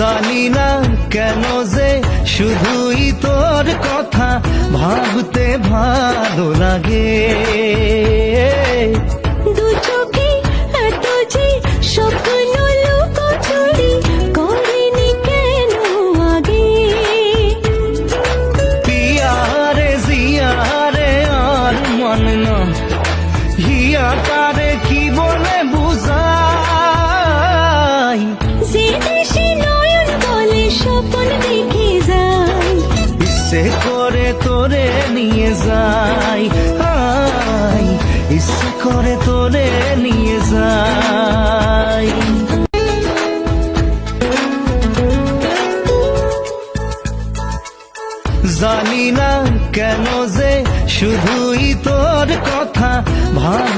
জানি না কেন যে শুধুই তোর কথা ভাবতে ভালো লাগে। দু চোখে এত যে স্বপ্ন লুকোচুরি করেনি কেন আগে। পিয়ারে জিয়ারে আর মন না হিয়া তারে কি বলে বুঝাই। যে দেশে নয়ন বলে স্বপ্ন দেখে যায়, ইচ্ছে করে তোরে নিয়ে যাই, ইচ্ছে করে তোরে নিয়ে যাই। জানি না কেন যে শুধুই তোর কথা ভাব